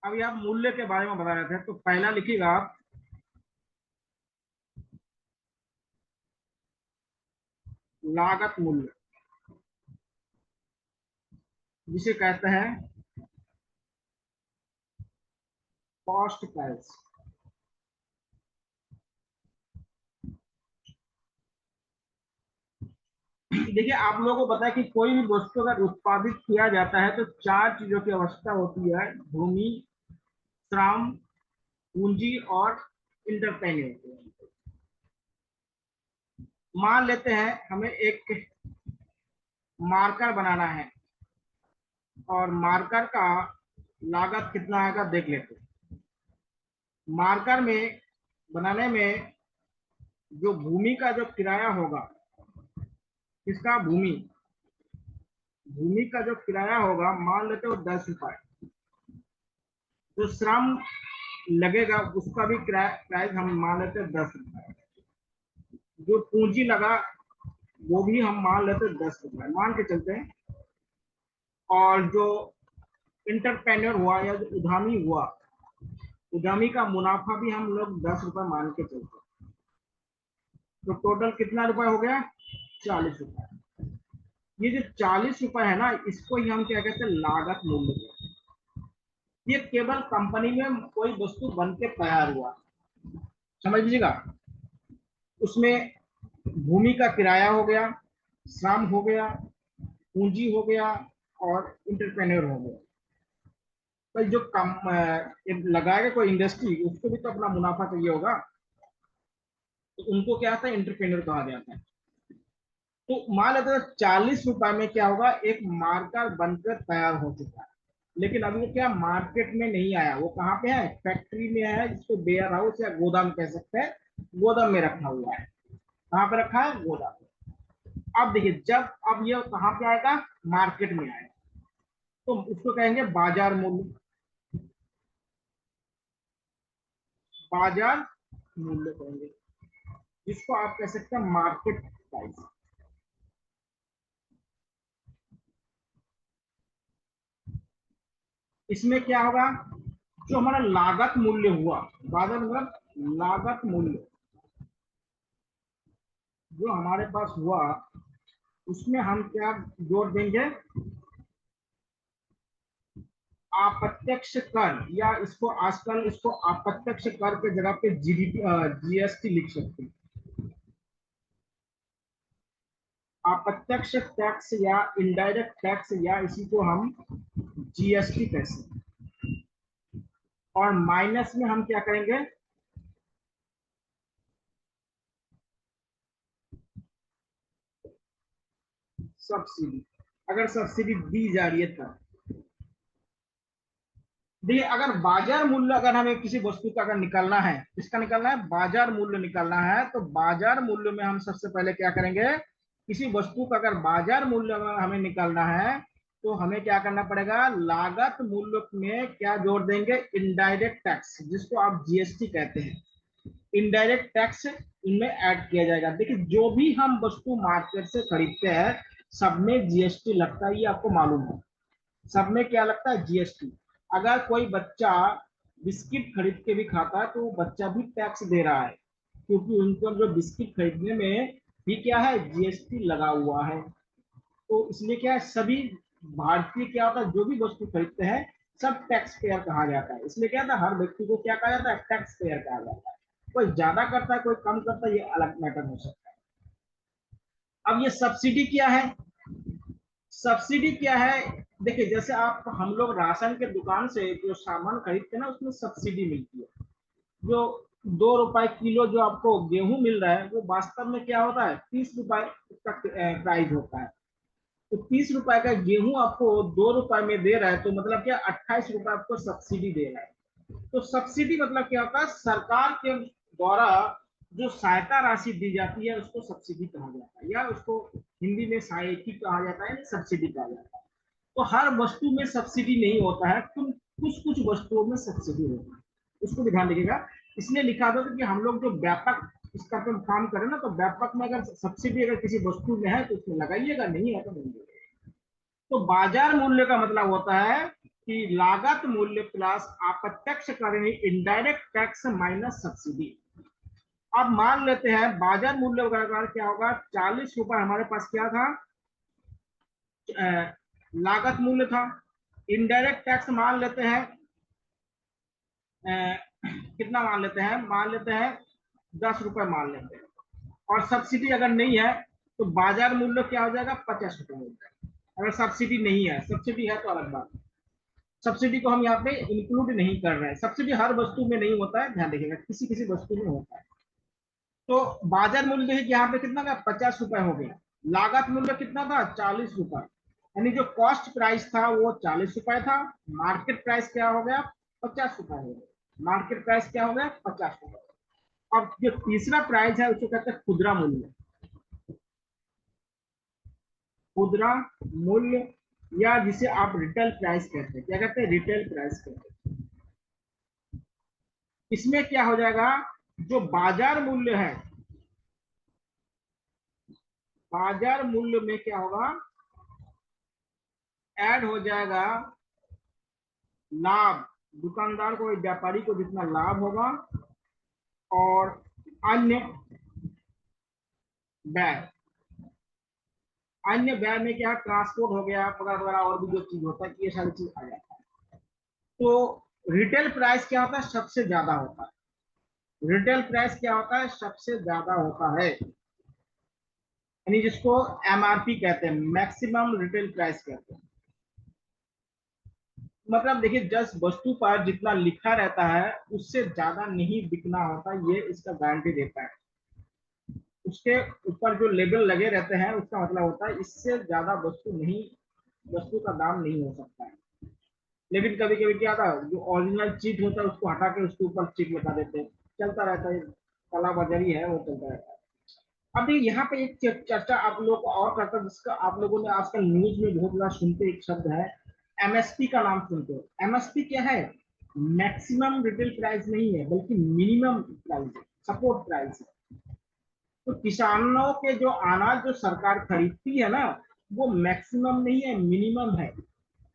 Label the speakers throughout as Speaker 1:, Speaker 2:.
Speaker 1: अभी आप मूल्य के बारे में बता रहे थे, तो पहला लिखिएगा आप लागत मूल्य, जिसे कहते हैं कॉस्ट प्राइस। देखिए, आप लोगों को पता है कि कोई भी वस्तु अगर उत्पादित किया जाता है तो चार चीजों की आवश्यकता होती है: भूमि, श्रम, पूंजी और इंटरप्रेन्योर। मान लेते हैं हमें एक मार्कर बनाना है, और मार्कर का लागत कितना आएगा देख लेते हैं। मार्कर में बनाने में जो भूमि का जो किराया होगा, किसका? भूमि। भूमि का जो किराया होगा मान लेते हो 10 रुपए। जो श्रम लगेगा उसका भी प्राइस हम मान लेते हैं 10 रुपए। जो पूंजी लगा वो भी हम मान लेते हैं 10 रुपए, मान के चलते हैं। और जो इंटरप्रेन्योर हुआ या जो उद्यमी हुआ, उद्यमी का मुनाफा भी हम लोग 10 रुपए मान के चलते हैं। तो टोटल कितना रुपए हो गया? 40 रुपए। ये जो 40 रुपए है ना, इसको ही हम क्या कहते हैं? लागत मूल्य कहते हैं। ये केवल कंपनी में कोई वस्तु बन के तैयार हुआ, समझ लीजिएगा। उसमें भूमि का किराया हो गया, श्रम हो गया, पूंजी हो गया, और इंटरप्रेन्योर हो गया। तो जो कम लगाएगा कोई इंडस्ट्री, उसको भी तो अपना मुनाफा चाहिए होगा, तो उनको क्या आता है? इंटरप्रेन्योर कहा जाता है। तो मान लेते हैं 40 रुपए में क्या होगा, एक मार्कर बनकर तैयार हो चुका है। लेकिन अभी वो क्या मार्केट में नहीं आया, वो कहाँ पे है? फैक्ट्री में है, जिसको वेयर हाउस या गोदाम कह सकते हैं। गोदाम में रखा हुआ है। कहाँ पे रखा है? गोदाम में। अब देखिए, जब अब ये कहाँ पे आएगा? मार्केट में आएगा, तो उसको कहेंगे बाजार मूल्य। बाजार मूल्य कहेंगे, जिसको आप कह सकते हैं मार्केट प्राइस। इसमें क्या होगा? जो हमारा लागत मूल्य हुआ, बाजार मतलब लागत मूल्य, जो हमारे पास हुआ, उसमें हम क्या जोड़ देंगे? अप्रत्यक्ष कर, या इसको आजकल इसको अप्रत्यक्ष कर के जगह पे जीडीपी, जीएसटी लिख सकते हैं। अप्रत्यक्ष टैक्स या इनडायरेक्ट टैक्स, या इसी को हम जीएसटी कह सकते हैं। और माइनस में हम क्या करेंगे? सब्सिडी। अगर सब्सिडी दी जा रही है तब। देखिए, अगर बाजार मूल्य, अगर हमें किसी वस्तु का अगर निकालना है, किसका निकालना है? बाजार मूल्य निकालना है। तो बाजार मूल्य में हम सबसे पहले क्या करेंगे? किसी वस्तु का अगर बाजार मूल्य में हमें निकालना है, तो हमें क्या करना पड़ेगा? लागत मूल्य में क्या जोड़ देंगे? इनडायरेक्ट टैक्स, जिसको आप जीएसटी कहते हैं। इनडायरेक्ट टैक्स इनमें ऐड किया जाएगा। देखिए, जो भी हम वस्तु मार्केट से खरीदते हैं, सब में जीएसटी लगता है, ये आपको मालूम है। सब में क्या लगता है? जीएसटी। अगर कोई बच्चा बिस्किट खरीद के भी खाता है, तो वो बच्चा भी टैक्स दे रहा है, क्योंकि उनको जो बिस्किट खरीदने में भी क्या है? जीएसटी लगा हुआ है। तो इसलिए क्या है, सभी भारतीय क्या होता है, जो भी वस्तु खरीदते हैं, सब टैक्स पेयर कहा जाता है। इसलिए क्या था, हर व्यक्ति को क्या कहा जाता है? टैक्स पेयर कहा जाता है। कोई ज्यादा करता है, कोई कम करता है, ये अलग मैटर हो सकता है। अब ये सब्सिडी क्या है? सब्सिडी क्या है? देखिए, जैसे आप हम लोग राशन के दुकान से जो सामान खरीदते हैं ना, उसमें सब्सिडी मिलती है। जो 2 रुपए किलो जो आपको गेहूं मिल रहा है, वो वास्तव में क्या होता है? 30 रुपए का प्राइस होता है। तो 30 रुपए का गेहूं आपको 2 रुपए में दे रहा है, तो मतलब क्या? 28 रुपए आपको सब्सिडी दे रहा है। तो सब्सिडी मतलब क्या होता है? सरकार के द्वारा जो सहायता राशि दी जाती है, उसको सब्सिडी कहा जाता है, या उसको हिंदी में सहायकी कहा जाता है, सब्सिडी कहा जाता है। तो हर वस्तु में सब्सिडी नहीं होता है, तुम कुछ कुछ वस्तुओं में सब्सिडी होता है, उसको भी ध्यान रखिएगा। इसलिए लिखा दो कि हम लोग जो व्यापक इसका पे काम करें ना, तो व्यापक में अगर सब्सिडी अगर किसी वस्तु में है तो उसमें लगाइएगा, नहीं है तो नहीं। तो बाजार मूल्य का मतलब होता है कि लागत मूल्य प्लस अप्रत्यक्ष कर यानी इनडायरेक्ट टैक्स माइनस सब्सिडी। अब मान लेते हैं बाजार मूल्य बराबर क्या होगा, 40 रुपए हमारे पास क्या था, लागत मूल्य था। इनडायरेक्ट टैक्स मान लेते हैं कितना मान लेते हैं 10 रुपए मान लेते हैं। और सब्सिडी अगर नहीं है तो बाजार मूल्य क्या हो जाएगा, 50 रुपए हो जाएगा। अगर सब्सिडी नहीं है, सब्सिडी है तो अलग बात। सब्सिडी को हम यहाँ पे इंक्लूड नहीं कर रहे हैं, सब्सिडी हर वस्तु में नहीं होता है, ध्यान रखिएगा, किसी किसी वस्तु में होता है। तो बाजार मूल्य यहाँ पे कितना था, 50 रुपए हो गया। लागत मूल्य कितना था, 40 रुपए। यानी जो कॉस्ट प्राइस था वो 40 रुपए था, मार्केट प्राइस क्या हो गया, 50 रुपए हो गया। मार्केट प्राइस क्या हो गया, 50 रुपए। अब जो तीसरा प्राइस है उसको कहते हैं खुदरा मूल्य। खुदरा मूल्य या जिसे आप रिटेल प्राइस कहते हैं, क्या कहते हैं, रिटेल प्राइस कहते हैं। इसमें क्या हो जाएगा, जो बाजार मूल्य है, बाजार मूल्य में क्या होगा, ऐड हो जाएगा लाभ, दुकानदार को, व्यापारी को जितना लाभ होगा, और अन्य व्यय। अन्य व्यय में क्या, ट्रांसपोर्ट हो गया, वगैरह वगैरह, और भी जो चीज होता है, ये सारी चीज आ जाता है। तो रिटेल प्राइस क्या होता है, सबसे ज्यादा होता है। रिटेल प्राइस क्या होता है, सबसे ज्यादा होता है, यानी जिसको एमआरपी कहते हैं, मैक्सिमम रिटेल प्राइस कहते हैं। मतलब देखिए, जस्ट वस्तु पर जितना लिखा रहता है उससे ज्यादा नहीं बिकना होता, ये इसका गारंटी देता है। उसके ऊपर जो लेबल लगे रहते हैं उसका मतलब होता है इससे ज्यादा वस्तु नहीं, वस्तु का दाम नहीं हो सकता है। लेकिन कभी कभी क्या था, जो ओरिजिनल चीज होता है उसको हटा के उसके ऊपर चीज लगा देते हैं, चलता रहता है, काला बाजारी है वो, चलता रहता है। अभी यहाँ पे एक चर्चा आप लोग को और करता है, जिसका आप लोगों ने आजकल न्यूज में बहुत ज्यादा सुनते, एक शब्द है एमएसपी का नाम सुनते हो। एमएसपी क्या है, मैक्सिमम रिटेल प्राइस नहीं है बल्कि मिनिमम प्राइस है, सपोर्ट प्राइस है। तो किसानों के जो अनाज जो सरकार खरीदती है ना, वो मैक्सिमम नहीं है, मिनिमम है।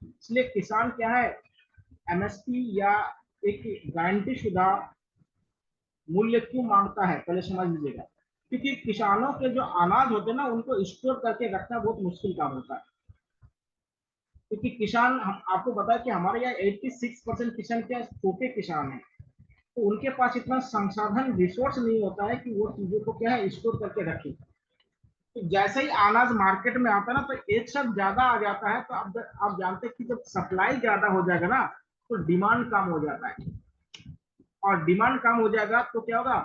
Speaker 1: इसलिए किसान क्या है, एमएसपी या एक गारंटी शुदा मूल्य क्यों मांगता है, पहले समझ लीजिएगा। क्योंकि किसानों के जो अनाज होते हैं ना, उनको स्टोर करके रखना बहुत मुश्किल काम होता है। क्योंकि किसान, हम आपको बता कि हमारे यहाँ 86% किसान क्या छोटे किसान हैं, तो उनके पास इतना संसाधन रिसोर्स नहीं होता है कि वो चीजों को क्या है स्टोर करके रखें। तो जैसे ही अनाज मार्केट में आता है ना, तो एक साथ ज्यादा आ जाता है, तो आप जानते हैं कि जब सप्लाई ज्यादा हो जाएगा ना, तो डिमांड कम हो जाता है। और डिमांड कम हो जाएगा तो क्या होगा,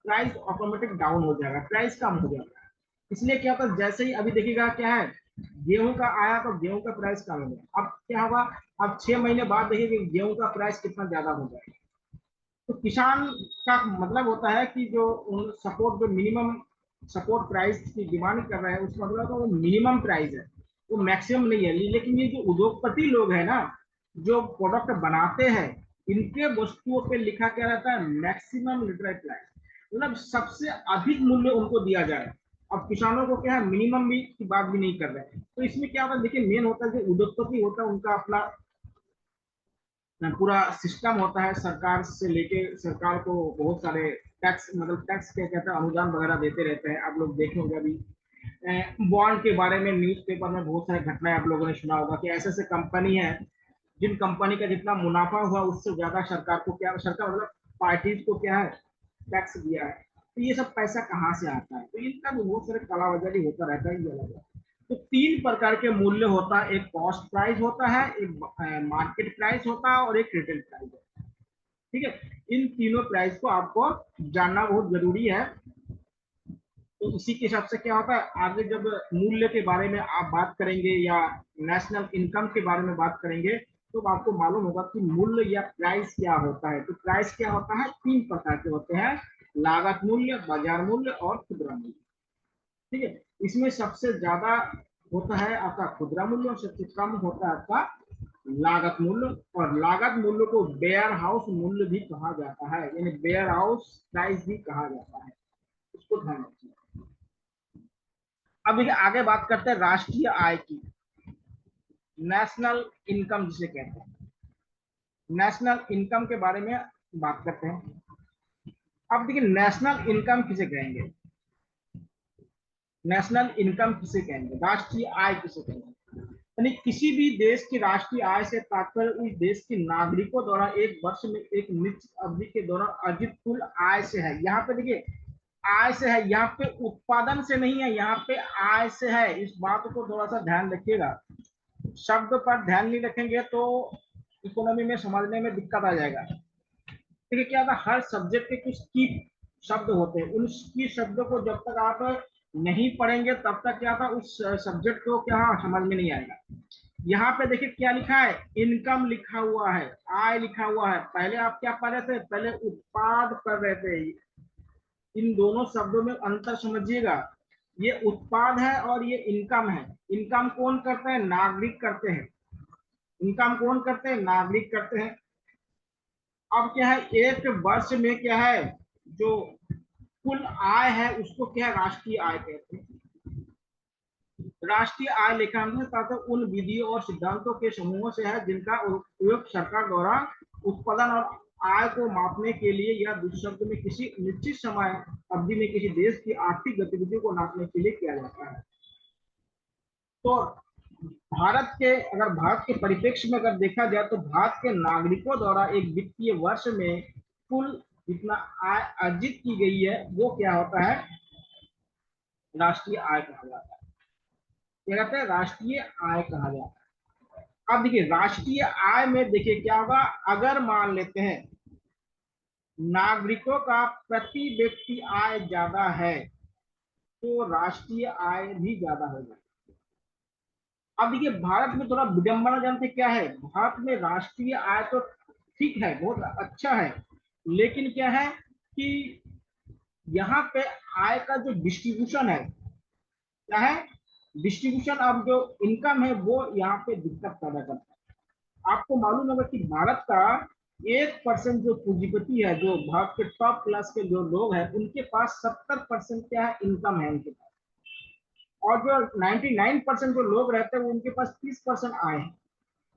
Speaker 1: प्राइस ऑटोमेटिक डाउन हो जाएगा, प्राइस कम हो जाएगा। इसलिए क्या होता है, जैसे ही अभी देखिएगा क्या है, गेहूं का आया तो गेहूं का प्राइस कम हो गया, अब क्या होगा, अब 6 महीने बाद देखिए गेहूं का प्राइस कितना ज्यादा हो जाएगा। तो किसान का मतलब होता है कि जो सपोर्ट, जो मिनिमम सपोर्ट प्राइस की डिमांड कर रहे हैं, उसका मतलब तो वो मिनिमम प्राइस है, वो मैक्सिमम नहीं है। लेकिन ये जो उद्योगपति लोग है ना, जो प्रोडक्ट बनाते हैं, इनके वस्तुओं पे लिखा क्या रहता है, मैक्सिमम लिटरल प्राइस, मतलब सबसे अधिक मूल्य उनको दिया जाए। अब किसानों को क्या है, मिनिमम भी की बात भी नहीं कर रहे हैं। तो इसमें क्या होता है, देखिए मेन होता है जो उद्योगपति होता है उनका अपना पूरा सिस्टम होता है, सरकार से लेके सरकार को बहुत सारे टैक्स, मतलब टैक्स क्या कहते हैं, अनुदान वगैरह देते रहते हैं। आप लोग देखे होंगे अभी बॉन्ड के बारे में न्यूज़पेपर में बहुत सारी घटनाएं आप लोगों ने सुना होगा कि ऐसे ऐसे कंपनी है, जिन कंपनी का जितना मुनाफा हुआ उससे ज्यादा सरकार को क्या, सरकार मतलब पार्टीज को क्या है, टैक्स दिया है। तो ये सब पैसा कहाँ से आता है, तो इनका भी बहुत सारे कालाबाजारी होता रहता है, ये अलग है। तो 3 प्रकार के मूल्य होता है, एक कॉस्ट प्राइस होता है, एक मार्केट प्राइस होता है, और एक रिटेल प्राइस होता है। ठीक है, इन तीनों प्राइस को आपको जानना बहुत जरूरी है। तो इसी के हिसाब से क्या होता है, आगे जब मूल्य के बारे में आप बात करेंगे या नेशनल इनकम के बारे में बात करेंगे, तो आपको मालूम होगा कि मूल्य या प्राइस क्या होता है। तो प्राइस क्या होता है, 3 प्रकार के होते हैं, लागत मूल्य, बाजार मूल्य और खुदरा मूल्य। ठीक है, इसमें सबसे ज्यादा होता है आपका खुदरा मूल्य, और सबसे कम होता है आपका लागत मूल्य। और लागत मूल्य को वेयर हाउस मूल्य भी कहा जाता है, यानी वेयर हाउस प्राइस भी कहा जाता है, इसको ध्यान रखिए। अब देखिए आगे बात करते हैं राष्ट्रीय आय की, नेशनल इनकम जिसे कहते हैं। नेशनल इनकम के बारे में बात करते हैं। अब देखिए नेशनल इनकम किसे कहेंगे, नेशनल इनकम किसे कहेंगे, राष्ट्रीय आय किसे कहेंगे। यानी किसी भी देश की राष्ट्रीय आय से तात्पर्य उस देश के नागरिकों द्वारा एक वर्ष में एक निश्चित अवधि के दौरान अर्जित कुल आय से है। यहाँ पे देखिए आय से है, यहाँ पे उत्पादन से नहीं है, यहाँ पे आय से है। इस बात को थोड़ा सा ध्यान रखिएगा, शब्द पर ध्यान नहीं रखेंगे तो इकोनॉमी में समझने में दिक्कत आ जाएगा। देखिए क्या था, हर सब्जेक्ट के कुछ की शब्द होते हैं, उन की शब्दों को जब तक आप नहीं पढ़ेंगे तब तक क्या था उस सब्जेक्ट को क्या समझ में नहीं आएगा। यहाँ पे देखिए क्या लिखा है, इनकम लिखा हुआ है, आय लिखा हुआ है। पहले आप क्या पढ़ रहे थे, पहले उत्पाद पढ़ रहे थे। इन दोनों शब्दों में अंतर समझिएगा, ये उत्पाद है और ये इनकम है। इनकम कौन करते हैं, नागरिक करते हैं। इनकम कौन करते हैं, नागरिक करते हैं। अब क्या है, एक वर्ष में क्या है जो कुल आय है उसको क्या है, राष्ट्रीय आय कहते हैं। राष्ट्रीय आय लेखांकन तथा उन विधियों और सिद्धांतों के समूहों से है जिनका उपयोग सरकार द्वारा उत्पादन और आय को मापने के लिए या दूसरे शब्द में किसी निश्चित समय अवधि में किसी देश की आर्थिक गतिविधियों को नापने के लिए किया जाता है। तो भारत के, अगर भारत के परिप्रेक्ष्य में अगर देखा जाए तो भारत के नागरिकों द्वारा एक वित्तीय वर्ष में कुल जितना आय अर्जित की गई है वो क्या होता है, राष्ट्रीय आय कहा जाता है। क्या कहते हैं, राष्ट्रीय आय कहा जाता है। अब देखिए राष्ट्रीय आय में देखिए क्या होगा, अगर मान लेते हैं नागरिकों का प्रति व्यक्ति आय ज्यादा है तो राष्ट्रीय आय भी ज्यादा होगा। अब देखिए भारत में थोड़ा विडंबना जानते क्या है, भारत में राष्ट्रीय आय तो ठीक है, बहुत अच्छा है, लेकिन क्या है कि यहाँ पे आय का जो डिस्ट्रीब्यूशन है, क्या है डिस्ट्रीब्यूशन ऑफ जो इनकम है वो यहाँ पे दिक्कत पैदा करता है। आपको मालूम होगा कि भारत का 1% जो पूंजीपति है, जो भारत के टॉप क्लास के जो लोग हैं उनके पास 70% क्या है, इनकम है उनके पास। और जो 99% जो लोग रहते हैं उनके पास 30% आय है।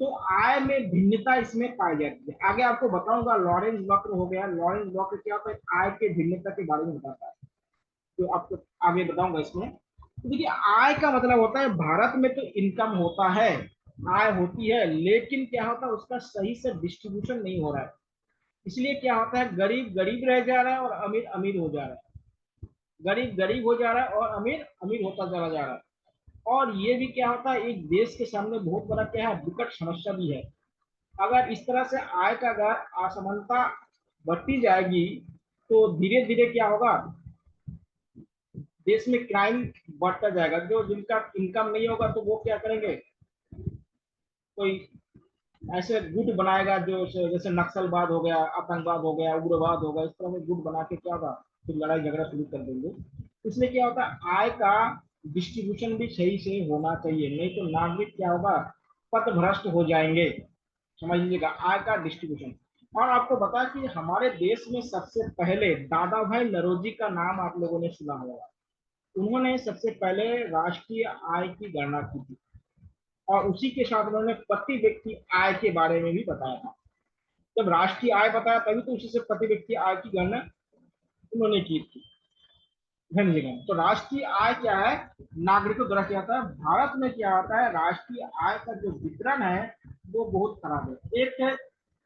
Speaker 1: तो आय में भिन्नता इसमें पाई जाती है। आगे आपको बताऊंगा, लॉरेंस वक्र हो गया, लॉरेंस वक्र क्या होता है, आय के भिन्नता के बारे में बताता है, तो आपको आगे बताऊंगा इसमें। तो देखिए आय का मतलब होता है, भारत में तो इनकम होता है, आय होती है, लेकिन क्या होता है उसका सही से डिस्ट्रीब्यूशन नहीं हो रहा है। इसलिए क्या होता है, गरीब गरीब रह जा रहा है और अमीर अमीर हो जा रहा है, गरीब गरीब हो जा रहा है और अमीर अमीर होता चला जा रहा है। और ये भी क्या होता है, एक देश के सामने बहुत बड़ा क्या है, विकट समस्या भी है। अगर इस तरह से आय का अगर असमानता बढ़ती जाएगी तो धीरे धीरे क्या होगा, देश में क्राइम बढ़ता जाएगा। जो जिनका इनकम नहीं होगा तो वो क्या करेंगे, कोई ऐसे गुट बनाएगा जो जैसे नक्सलवाद हो गया, आतंकवाद हो गया, उग्रवाद हो गया, इस तरह के गुट बना के क्या होगा, फिर लड़ाई झगड़ा शुरू कर देंगे। इसलिए क्या होता है, आय का डिस्ट्रीब्यूशन भी सही से होना चाहिए, नहीं तो नागरिक क्या होगा, पथ भ्रष्ट हो जाएंगे। समझ लीजिएगा, आय का डिस्ट्रीब्यूशन। और आपको बता कि हमारे देश में सबसे पहले दादा भाई नौरोजी का नाम आप लोगों ने सुना होगा। उन्होंने सबसे पहले राष्ट्रीय आय की गणना की थी और उसी के साथ उन्होंने प्रति व्यक्ति आय के बारे में भी बताया था। जब राष्ट्रीय आय बताया तभी तो उसी से प्रति व्यक्ति आय की गणना उन्होंने की थी। धन्यवाद। तो राष्ट्रीय आय क्या है, नागरिकों द्वारा क्या होता है, भारत में क्या होता है, राष्ट्रीय आय का जो वितरण है वो बहुत खराब है। एक है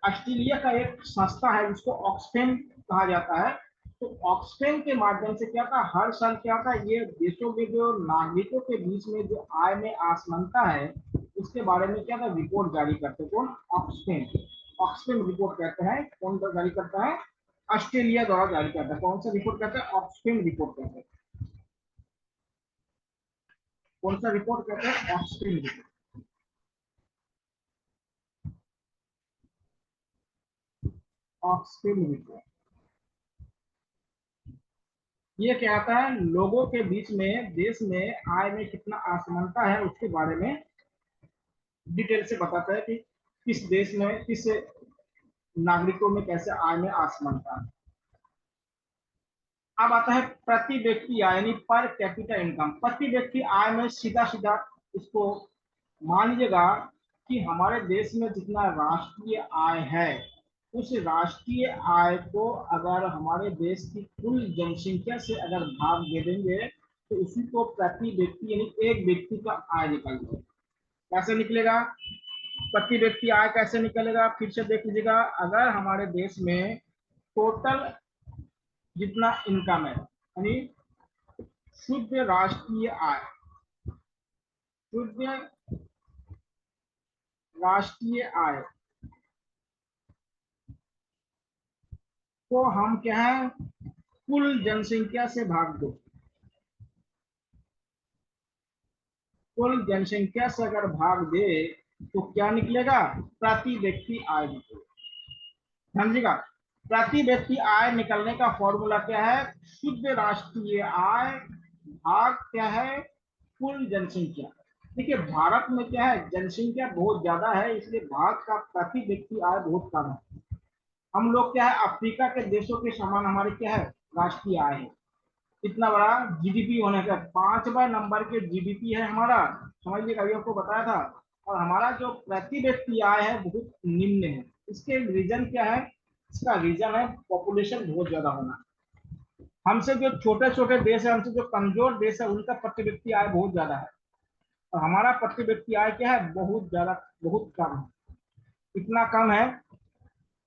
Speaker 1: ऑस्ट्रेलिया का एक संस्था है जिसको ऑक्सफैम कहा जाता है। तो ऑक्सफैम के माध्यम से क्या था, हर साल क्या था, ये देशों के जो नागरिकों के बीच में जो आय में असमानता है उसके बारे में क्या था, रिपोर्ट जारी करते। कौन, ऑक्सफैम। ऑक्सफैम रिपोर्ट कहते हैं, कौन जारी करता है, ऑस्ट्रेलिया द्वारा जारी करता है। कौन सा रिपोर्ट कहते हैं, ऑक्सफैम रिपोर्ट कहते हैं। कौन सा रिपोर्ट कहते हैं, ऑक्सफैम रिपोर्ट। ऑक्सफैम रिपोर्ट ये क्या आता है, लोगों के बीच में देश में आय में कितना असमानता है उसके बारे में डिटेल से बताता है कि किस देश में किस नागरिकों में कैसे आय में असमानता है। अब आता है प्रति व्यक्ति आय, यानी पर कैपिटा इनकम। प्रति व्यक्ति आय में सीधा सीधा इसको मान लीजिएगा कि हमारे देश में जितना राष्ट्रीय आय है, उस राष्ट्रीय आय को अगर हमारे देश की कुल जनसंख्या से अगर भाग दे देंगे तो उसी को प्रति व्यक्ति यानी एक व्यक्ति का आय निकलेगा। कैसे निकलेगा? प्रति व्यक्ति आय कैसे निकलेगा? फिर से देख लीजिएगा। अगर हमारे देश में टोटल जितना इनकम है यानी शुद्ध राष्ट्रीय आय, शुद्ध राष्ट्रीय आय को हम क्या है कुल जनसंख्या से भाग दो। कुल जनसंख्या से अगर भाग दे तो क्या निकलेगा? प्रति व्यक्ति आय निकलेगा। समझिएगा, प्रति व्यक्ति आय निकलने का फॉर्मूला क्या है? शुद्ध राष्ट्रीय आय भाग क्या है? कुल जनसंख्या। देखिए भारत में क्या है, जनसंख्या बहुत ज्यादा है, इसलिए भारत का प्रति व्यक्ति आय बहुत कम है। हम लोग क्या है अफ्रीका के देशों के समान हमारे क्या है राष्ट्रीय आय है। इतना बड़ा जीडीपी होने का 5वें नंबर के जीडीपी है हमारा, समझिएगा, अभी आपको बताया था। और हमारा जो प्रति व्यक्ति आय है बहुत निम्न है। इसके रीजन क्या है? इसका रीजन है पॉपुलेशन बहुत ज्यादा होना। हमसे जो छोटे छोटे देश है, हमसे जो कमजोर देश है, उनका प्रति व्यक्ति आय बहुत ज्यादा है और हमारा प्रति व्यक्ति आय क्या है बहुत ज्यादा, बहुत कम है। इतना कम है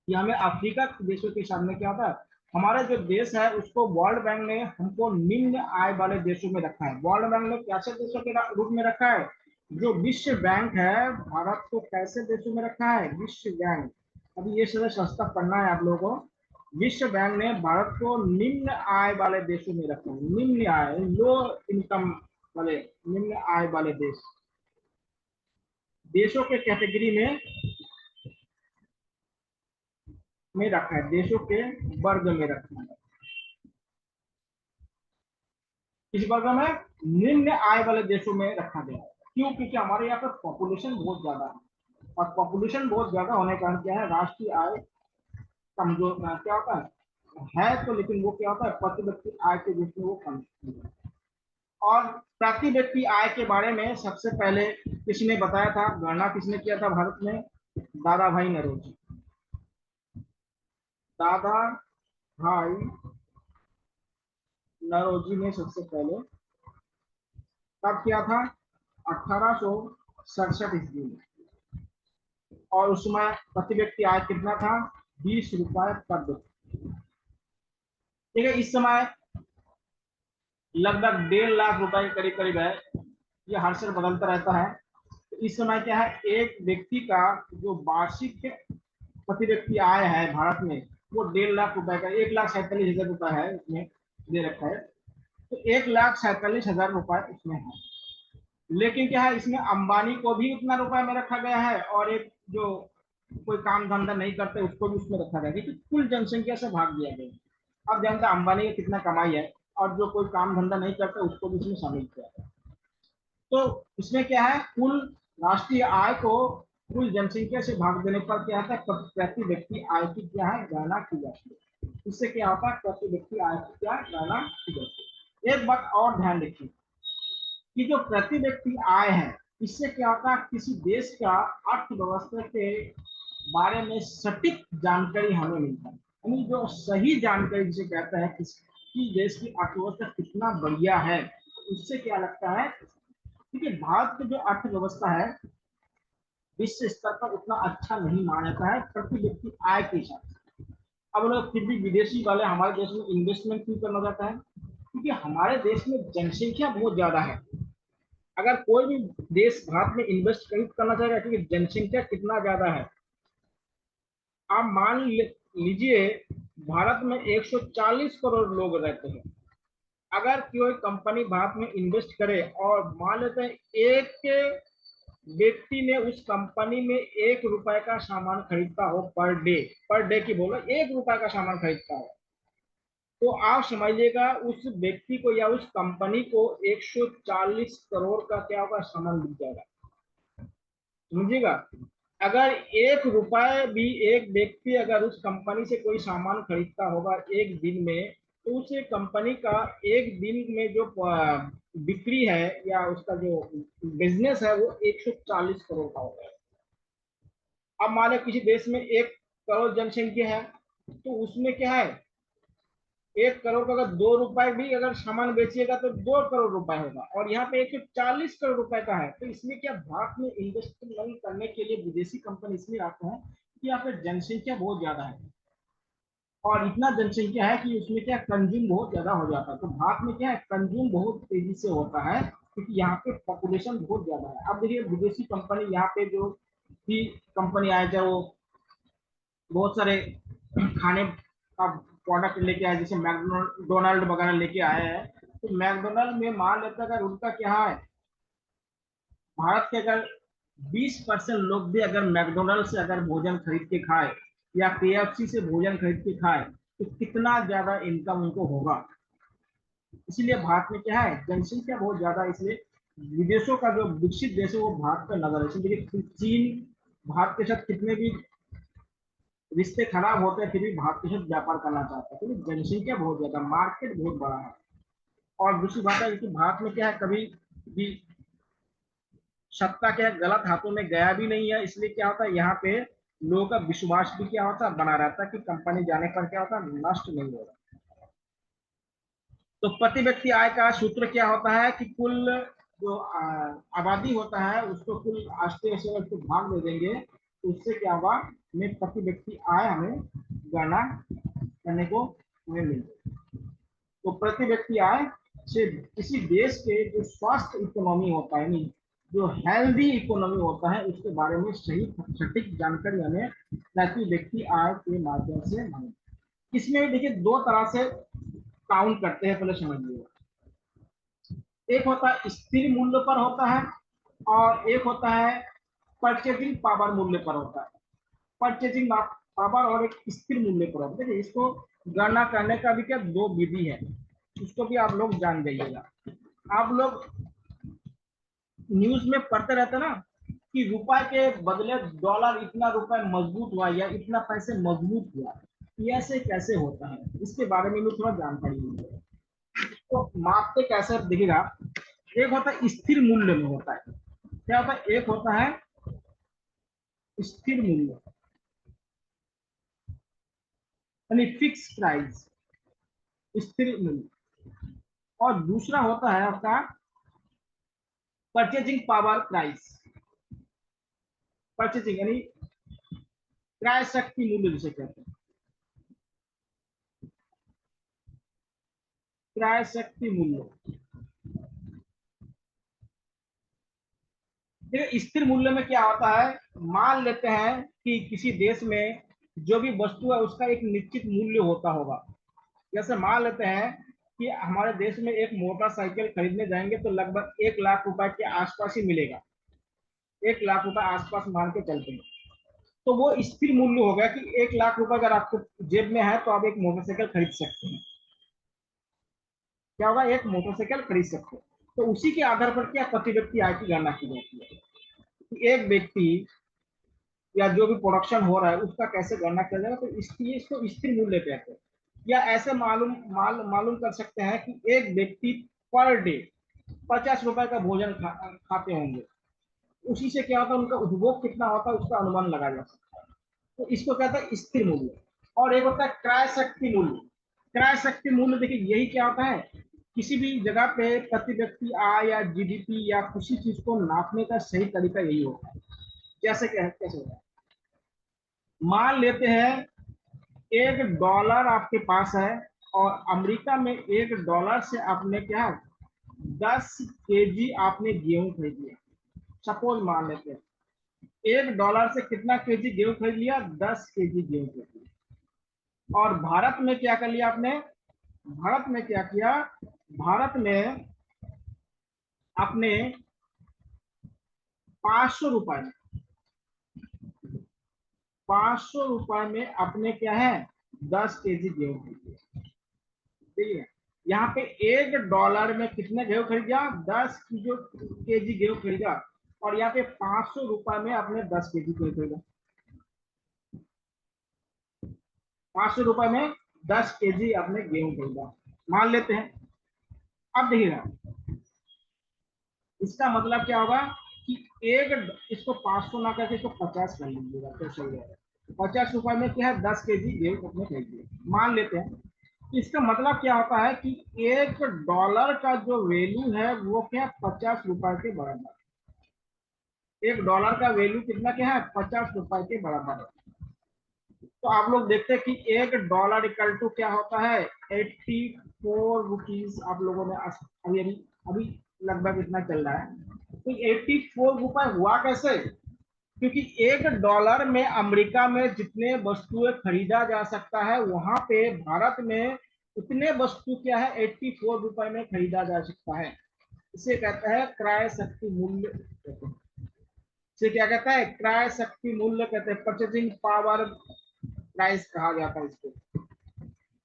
Speaker 1: कि हमें अफ्रीका के देशों के सामने क्या होता है, हमारा जो देश है उसको वर्ल्ड बैंक ने हमको निम्न आय वाले देशों में रखा है। वर्ल्ड बैंक ने कैसे देशों के रूप में रखा है? जो विश्व बैंक है भारत को कैसे देशों में रखा है? विश्व बैंक, अभी ये सारा सस्ता पढ़ना है आप लोगों को। विश्व बैंक ने भारत को निम्न आय वाले देशों में रखा है। निम्न आय, लो इनकम वाले, निम्न आय वाले देश, देशों के कैटेगरी में रखा है, देशों के वर्ग में रखा है। इस वर्ग में निम्न आय वाले देशों में रखा गया है। क्यों? क्योंकि हमारे यहाँ पर पॉपुलेशन बहुत ज्यादा है और पॉपुलेशन बहुत ज्यादा होने का कारण क्या है, राष्ट्रीय आय कमजोर क्या होता है तो, लेकिन वो क्या होता है प्रति व्यक्ति आय के रूप में वो कम है। और प्रति व्यक्ति आय के बारे में सबसे पहले किसने बताया था, गणना किसने किया था भारत में? दादा भाई नौरोजी। दादा भाई नौरोजी ने सबसे पहले कब किया था? 1867 ईस्वी में। और उस समय प्रति व्यक्ति आय कितना था? 20 रुपए पर व्यक्ति। ठीक है, इस समय लगभग 1.5 लाख रुपए के करीब करीब है। ये हर साल बदलता रहता है। तो इस समय क्या है, एक व्यक्ति का जो वार्षिक प्रति व्यक्ति आय है भारत में वो 1.5 लाख रुपए का, 1,47,000 रुपए है इसमें दे रखा है। तो 1,47,000 रुपए इसमें है। लेकिन क्या है, इसमें अंबानी को भी उतना रुपए में रखा गया है और एक जो कोई काम धंधा नहीं करते उसको भी उसमें रखा गया, क्योंकि कुल जनसंख्या से भाग दिया गया। अब जानते अंबानी का कितना कमाई है और जो कोई काम धंधा नहीं करते उसको भी इसमें शामिल किया गया। तो इसमें क्या है, कुल राष्ट्रीय आय को कुल जनसंख्या से भाग देने पर क्या होता है, प्रति व्यक्ति आय की क्या है गणना की जाती है। इससे क्या होता है, प्रति व्यक्ति आय की क्या गणना की जाती है। एक बात और ध्यान रखिए कि जो प्रति व्यक्ति आय है, इससे क्या होता है, किसी देश का अर्थव्यवस्था के बारे में सटीक जानकारी हमें मिलता है। यानी जो सही जानकारी जिसे कहता है किसी देश की अर्थव्यवस्था कितना बढ़िया है, उससे क्या लगता है, क्योंकि भारत की जो अर्थव्यवस्था है विश्व स्तर पर उतना अच्छा नहीं माना जाता है प्रति व्यक्ति आय के हिसाब से। अब लोग फिर भी विदेशी वाले हमारे देश में इन्वेस्टमेंट क्यों करना चाहता है? क्योंकि हमारे देश में जनसंख्या बहुत ज्यादा है। अगर कोई भी देश भारत में इन्वेस्ट कहीं करना चाहेगा, क्योंकि जनसंख्या कितना ज्यादा है। आप मान लीजिए भारत में 140 करोड़ लोग रहते हैं। अगर कोई कंपनी भारत में इन्वेस्ट करे और मान लेते हैं एक व्यक्ति ने उस कंपनी में 1 रुपए का सामान खरीदता हो पर डे की बोलो 1 रुपए का सामान खरीदता हो, तो आप समझिएगा उस व्यक्ति को या उस कंपनी को 140 करोड़ का क्या होगा सामान बिक जाएगा। समझिएगा, अगर 1 रुपए भी एक व्यक्ति अगर उस कंपनी से कोई सामान खरीदता होगा एक दिन में, तो उस कंपनी का एक दिन में जो बिक्री है या उसका जो बिजनेस है वो 140 करोड़ का होगा। अब मान लो किसी देश में 1 करोड़ जनसंख्या है, तो उसमें क्या है, 1 करोड़ का अगर 2 रुपए भी अगर सामान बेचिएगा तो 2 करोड़ रुपए होगा, और यहाँ पे 140 करोड़ रुपए का है। तो इसमें क्या, भारत में इन्वेस्टमेंट करने के लिए विदेशी कंपनी इसलिए आते हैं कि यहाँ पे जनसंख्या बहुत ज्यादा है, और इतना जनसंख्या है कि उसमें क्या, कंज्यूम बहुत ज्यादा हो जाता है। तो भारत में क्या है, कंज्यूम बहुत तेजी से होता है, क्योंकि यहाँ पे पॉपुलेशन बहुत ज्यादा है। अब देखिए विदेशी कंपनी यहाँ पे जो भी कंपनी आए, चाहे वो बहुत सारे खाने का प्रोडक्ट लेके आए, जैसे मैकडोनल्ड वगैरह लेके आए हैं, तो मैकडोनल्ड में मान लेता अगर उनका क्या है, भारत के अगर 20% लोग भी अगर मैकडोनल्ड से अगर भोजन खरीद के खाए, या केएफसी से भोजन खरीद के खाए, तो कितना ज्यादा इनकम उनको होगा। इसीलिए भारत में क्या है, जनसंख्या बहुत ज्यादा है, इसलिए विदेशों का जो विकसित देश है वो भारत का नजर है। इसलिए चीन भारत के साथ कितने भी रिश्ते खराब होते हैं, फिर भी भारत के साथ व्यापार करना चाहता है, क्योंकि जनसंख्या बहुत ज्यादा, मार्केट बहुत बड़ा है। और दूसरी बात है कि भारत में क्या है, कभी भी सत्ता क्या है, गलत हाथों में गया भी नहीं है। इसलिए क्या होता है, यहाँ पे लोगों का विश्वास भी क्या होता है, बना रहता है कि कंपनी जाने पर क्या होता है, नष्ट नहीं होगा। तो प्रति व्यक्ति आय का सूत्र क्या होता है कि कुल जो आबादी होता है उसको कुल 80 से उसको भाग दे देंगे, तो उससे क्या होगा, हमें प्रति व्यक्ति आय हमें गणना करने को हमें मिलेगी। तो प्रति व्यक्ति आय से किसी देश के जो स्वस्थ इकोनॉमी होता है, नहीं जो हेल्दी इकोनॉमी होता है, उसके बारे में सही सटीक जानकारी हमें प्रति व्यक्ति आय के माध्यम से मिलेगी। इसमें देखिए 2 तरह से काउंट करते हैं, पहले समझिए। एक होता है स्थिर मूल्य पर होता है, और एक होता है परचेजिंग पावर मूल्य पर होता है। परचेजिंग पावर और एक स्थिर मूल्य पर होता है। इसको गणना करने का भी क्या, 2 विधि है, उसको भी आप लोग जान जाइएगा। आप लोग न्यूज में पढ़ते रहते ना कि रुपए के बदले डॉलर, इतना रुपए मजबूत हुआ या इतना पैसे मजबूत हुआ, ये ऐसे कैसे होता है, इसके बारे में भी थोड़ा जानकारी मिलेगी। तो मापते कैसे दिखेगा, एक होता है स्थिर मूल्य में होता है। क्या होता है, एक होता है स्थिर मूल्य यानी फिक्स प्राइस, स्थिर मूल्य, और दूसरा होता है आपका परचेजिंग पावर प्राइस। परचेजिंग यानी क्रय शक्ति मूल्य जिसे कहते हैं, क्रय शक्ति मूल्य। देखिए स्थिर मूल्य में क्या होता है, मान लेते हैं कि किसी देश में जो भी वस्तु है उसका एक निश्चित मूल्य होता होगा। जैसे मान लेते हैं कि हमारे देश में एक मोटरसाइकिल खरीदने जाएंगे तो लगभग 1 लाख रुपए के आसपास ही मिलेगा, 1 लाख रुपए आसपास मान के चलते हैं। तो वो स्थिर मूल्य हो गया कि 1 लाख रुपए अगर आपको जेब में है तो आप एक मोटरसाइकिल खरीद सकते हैं। क्या होगा, एक मोटरसाइकिल खरीद सकते हैं। तो उसी के आधार पर क्या, प्रति व्यक्ति आय की गणना की जाती है कि एक व्यक्ति या जो भी प्रोडक्शन हो रहा है उसका कैसे गणना किया जाएगा। तो इसलिए इसको स्थिर मूल्य कहते हैं। या ऐसे मालूम कर सकते हैं कि एक व्यक्ति पर डे 50 रुपए का भोजन खाते होंगे, उसी से क्या होता है, उनका उपभोग कितना होता है उसका अनुमान लगाया जा सकता है। तो इसको कहते हैं स्थिर मूल्य। और एक होता है क्रय शक्ति मूल्य। क्रय शक्ति मूल्य देखिए यही क्या होता है, किसी भी जगह पे प्रति व्यक्ति आय या जीडीपी या किसी चीज को नापने का सही तरीका यही होता है। जैसे कैसे होता है, मान लेते हैं $1 आपके पास है, और अमेरिका में $1 से आपने क्या, 10 केजी आपने गेहूं खरीद लिया। सपोज मान लेते हैं $1 से कितना केजी गेहूं खरीद लिया, 10 केजी गेहूं खरीद लिया। और भारत में क्या कर लिया आपने, भारत में क्या किया, भारत में आपने 500 रुपए में, 500 रुपए में अपने क्या है, 10 केजी गेहूं खरीद लिया। ठीक है, यहाँ पे $1 में कितने गेहूं खरीदा, 10 केजी गेहूं खरीदा, और यहाँ पे 500 रुपए में आपने 10 केजी गेहूं खरीदा। 500 रुपए में 10 केजी आपने गेहूं खरीदा, मान लेते हैं। अब देखिएगा इसका मतलब क्या होगा, कि इसको 500 ना करके इसको 50 कर लीजिएगा तो सही रहेगा। 50 रुपए में क्या है, 10 kg गेहूं अपने खरीदिए मान लेते हैं। तो इसका मतलब क्या होता है कि $1 का जो वैल्यू है वो क्या, 50 रुपए के बराबर। $1 का वैल्यू कितना क्या है, 50 रुपए के बराबर है। तो आप लोग देखते हैं कि $1 इक्वल टू क्या होता है, 84 रुपीज। आप लोगों ने अभी अभी अभी लगभग इतना चल रहा है। तो 84 रुपए हुआ कैसे, क्योंकि $1 में अमेरिका में जितने वस्तुएं खरीदा जा सकता है, वहां पे भारत में उतने वस्तु क्या है, 84 रुपए में खरीदा जा सकता है। इसे कहते हैं क्रय शक्ति मूल्य कहते हैं। इसे क्या कहता है, क्रय शक्ति मूल्य कहते हैं, परचेजिंग पावर प्राइस कहा जाता है इसको।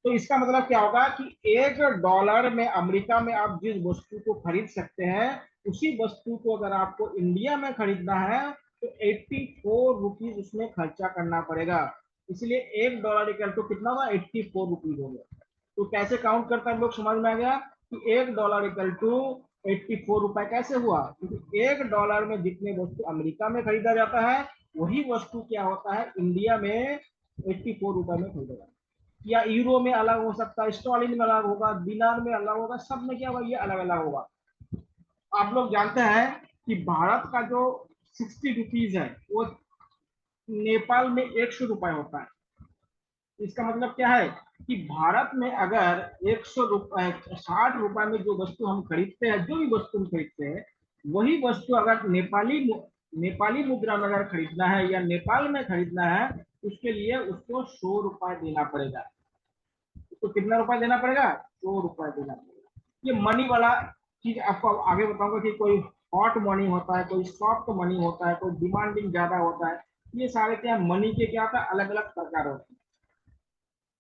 Speaker 1: तो इसका मतलब क्या होगा कि $1 में अमेरिका में आप जिस वस्तु को खरीद सकते हैं, उसी वस्तु को अगर आपको इंडिया में खरीदना है तो 84 रुपीज उसमें खर्चा करना पड़ेगा। इसलिए $1 इक्वल टू कितना होगा, 84 रुपीज हो गया। तो कैसे काउंट करता है लोग, समझ में आ गया कि $1 इक्वल टू 84 रुपए कैसे हुआ, क्योंकि $1 में जितने वस्तु अमेरिका में खरीदा जाता है, वही वस्तु क्या होता है, इंडिया में 84 रुपए में खरीदा जाता है। या यूरो में अलग हो सकता है, स्टॉलिन में अलग होगा, दिनार में अलग होगा, सब में क्या होगा, ये अलग अलग होगा। आप लोग जानते हैं कि भारत का जो 60 रुपीज है वो नेपाल में 100 रुपए होता है। इसका मतलब क्या है कि भारत में अगर 100 रुपए 60 रुपए में जो वस्तु हम खरीदते हैं, जो भी वस्तु हम खरीदते हैं, वही वस्तु अगर नेपाली मुद्रा में अगर खरीदना है या नेपाल में खरीदना है, उसके लिए उसको 100 रुपए देना पड़ेगा। तो कितना रुपया देना पड़ेगा, 100 रुपया देना पड़ेगा। ये मनी वाला चीज आपको आगे बताऊंगा कि कोई हॉट मनी होता है, कोई सॉफ्ट मनी होता है, कोई डिमांडिंग ज्यादा होता है। ये सारे क्या मनी के क्या होता है, अलग अलग प्रकार होते हैं।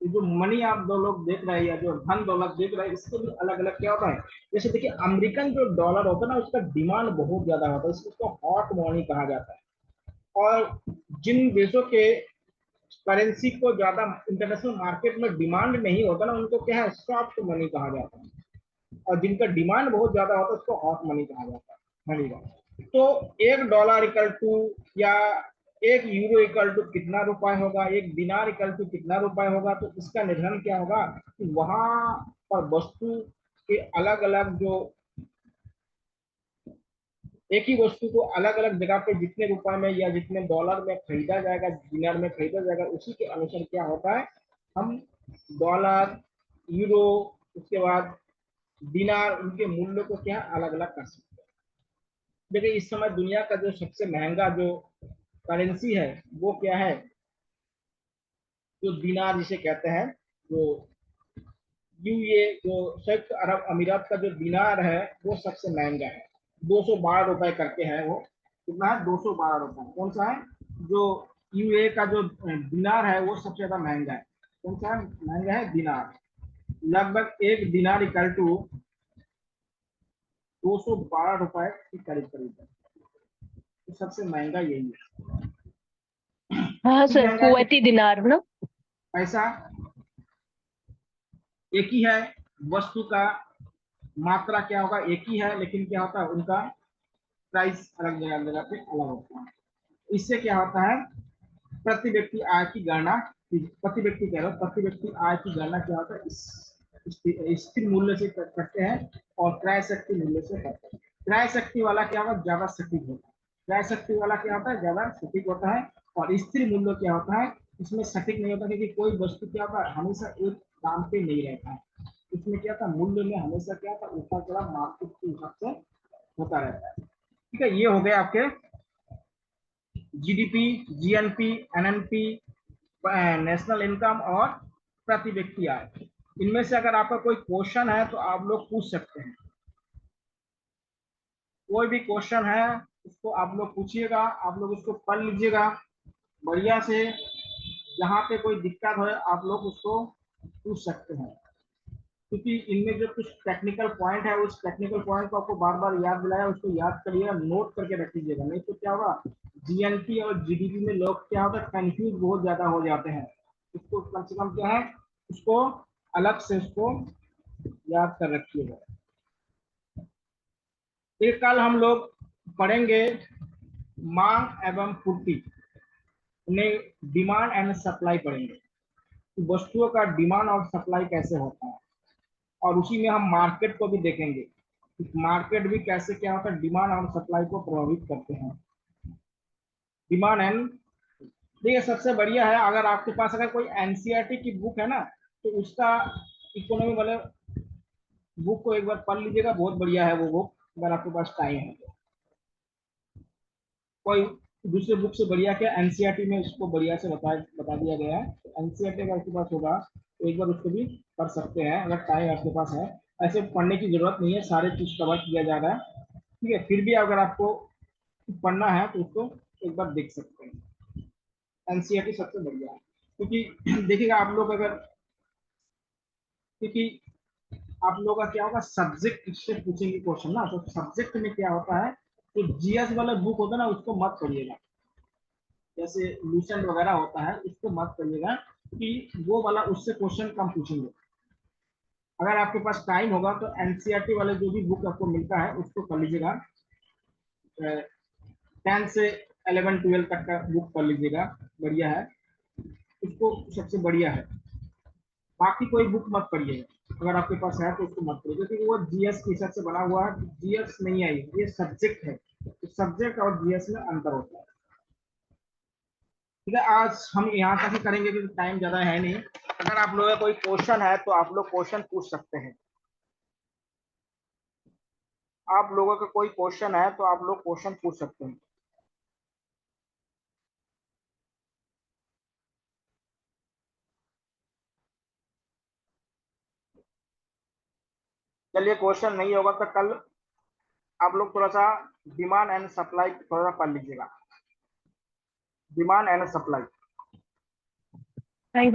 Speaker 1: ये जो मनी आप दो लोग देख रहे हैं या जो धन दौलत देख रहे हैं, इसके भी अलग अलग क्या होता है। जैसे देखिए अमेरिकन जो डॉलर होता है ना, उसका डिमांड बहुत ज्यादा होता है, इसको हॉट मनी कहा जाता है। और जिन देशों के करेंसी को ज्यादा इंटरनेशनल मार्केट में डिमांड नहीं होता ना, उनको क्या है, सॉफ्ट मनी कहा जाता है। और जिनका डिमांड बहुत ज्यादा होता है उसको हॉट मनी कहा जाता है, मनी का। तो $1 इक्वल टू या €1 इक्वल टू कितना रुपए होगा, एक दिनार इक्वल टू कितना रुपए होगा, तो इसका निर्धारण क्या होगा कि वहां पर वस्तु के अलग अलग जो, एक ही वस्तु को अलग अलग जगह पे जितने रुपए में या जितने डॉलर में खरीदा जाएगा, दिनार में खरीदा जाएगा, उसी के अनुसार क्या होता है, हम डॉलर, यूरो, उसके बाद दिनार, उनके मूल्य को क्या अलग अलग कर सकते हैं। देखिए इस समय दुनिया का जो सबसे महंगा जो करेंसी है वो क्या है, जो दिनार जिसे कहते हैं, जो यूए जो संयुक्त अरब अमीरात का जो दिनार है वो सबसे महंगा है। 212 रुपए करके है वो, कितना है, 212 रुपए। कौन सा है, जो यूए का जो दिनार है वो सबसे ज्यादा महंगा है। कौन सा है महंगा है, दिनार। लगभग एक दिनार इक्वल टू 212 रुपए के करीब करीब है। तो सबसे महंगा यही है।
Speaker 2: हाँ
Speaker 1: क्यों
Speaker 2: सर,
Speaker 1: महंगा है,
Speaker 2: कुवैती दिनार ना।
Speaker 1: पैसा एक ही है, वस्तु का मात्रा क्या होगा एक ही है, लेकिन क्या होता है उनका प्राइस अलग जगह जगह पे अलग होता है। इससे क्या होता है, प्रति व्यक्ति आय की गणना, प्रति व्यक्ति कह रहा हूँ, प्रति व्यक्ति आय की गणना क्या होता है, इस स्थिर मूल्य से करते हैं और क्रय शक्ति मूल्य से करते हैं। क्रय शक्ति वाला क्या होगा, ज्यादा सटीक होता है। क्रय शक्ति वाला क्या होता है, ज्यादा सटीक होता है। और स्थिर मूल्य क्या होता है, इसमें सटीक नहीं होता, क्योंकि कोई वस्तु क्या होता है, हमेशा एक दाम पे नहीं रहता है। इसमें क्या था, मूल्य में हमेशा क्या था, ऊपर चढ़ा मार्केट के हिसाब से होता रहता है। ठीक है, ये हो गए आपके GDP, GNP, NNP, national income और प्रति व्यक्ति आय। इनमें से अगर आपका कोई क्वेश्चन है तो आप लोग पूछ सकते हैं। कोई भी क्वेश्चन है उसको आप लोग पूछिएगा, आप लोग उसको पढ़ लीजिएगा बढ़िया से। जहाँ पे कोई दिक्कत हो आप लोग उसको पूछ सकते हैं, क्योंकि इनमें जो कुछ टेक्निकल पॉइंट है उस टेक्निकल पॉइंट को आपको बार बार याद दिलाया, उसको याद करिएगा, नोट करके रख लीजिएगा। नहीं तो क्या होगा, जीएनपी और जीडीपी में लोग क्या होता है, कंफ्यूज बहुत ज्यादा हो जाते हैं। उसको कम से कम क्या है, उसको अलग से उसको याद कर रखिएगा। फिर कल हम लोग पढ़ेंगे मांग एवं पूर्ति, उन्हें डिमांड एंड सप्लाई पढ़ेंगे कि वस्तुओं का डिमांड और सप्लाई कैसे होता है, और उसी में हम मार्केट को भी देखेंगे कि मार्केट भी कैसे क्या होता है, डिमांड और सप्लाई को प्रभावित करते हैं। डिमांड एंड, देखिए सबसे बढ़िया है अगर आपके पास अगर कोई एनसीईआरटी की बुक है ना, तो उसका इकोनॉमी वाले बुक को एक बार पढ़ लीजिएगा, बहुत बढ़िया है वो बुक, अगर आपके पास टाइम है तो। कोई दूसरे बुक से बढ़िया क्या, एनसीईआरटी में उसको बढ़िया से बता दिया गया है, तो एनसीईआरटी अगर आपके पास होगा तो एक बार उसको भी पढ़ सकते हैं अगर टाइम आपके पास है। ऐसे पढ़ने की जरूरत नहीं है, सारे चीज कवर किया जा रहा है, ठीक है, फिर भी अगर आपको पढ़ना है तो उसको एक बार देख सकते हैं। एनसीईआरटी सबसे बढ़िया है, क्योंकि देखिएगा आप लोग अगर, क्योंकि आप लोगों का क्या होगा, सब्जेक्ट से पूछेंगे क्वेश्चन ना, तो सब्जेक्ट में क्या होता है, तो जीएस वाला बुक होता है ना, उसको मत पढ़िएगा, जैसे लूसेंट वगैरह होता है उसको मत पढ़िएगा, कि वो वाला उससे क्वेश्चन कम पूछेंगे। अगर आपके पास टाइम होगा तो एनसीईआरटी वाले जो भी बुक आपको मिलता है उसको पढ़ लीजिएगा, 10 से 11 12 तक का बुक पढ़ लीजिएगा, बढ़िया है, उसको सबसे बढ़िया है। बाकी कोई बुक मत पढ़िएगा, अगर आपके पास है तो उसको मत पढ़िए, क्योंकि वो जीएस के हिसाब से बना हुआ है, जीएस नहीं आई, ये सब्जेक्ट है, तो सब्जेक्ट और जीएस में अंतर होता है। ठीक है, आज हम यहाँ तक ही करेंगे क्योंकि टाइम ज्यादा है नहीं। अगर आप लोगों का कोई क्वेश्चन है तो आप लोग क्वेश्चन पूछ सकते हैं, आप लोगों का कोई क्वेश्चन है तो आप लोग क्वेश्चन पूछ सकते हैं। चलिए क्वेश्चन नहीं होगा तो कल आप लोग थोड़ा सा डिमांड एंड सप्लाई थोड़ा सा पढ़ लीजिएगा, डिमांड एंड सप्लाई।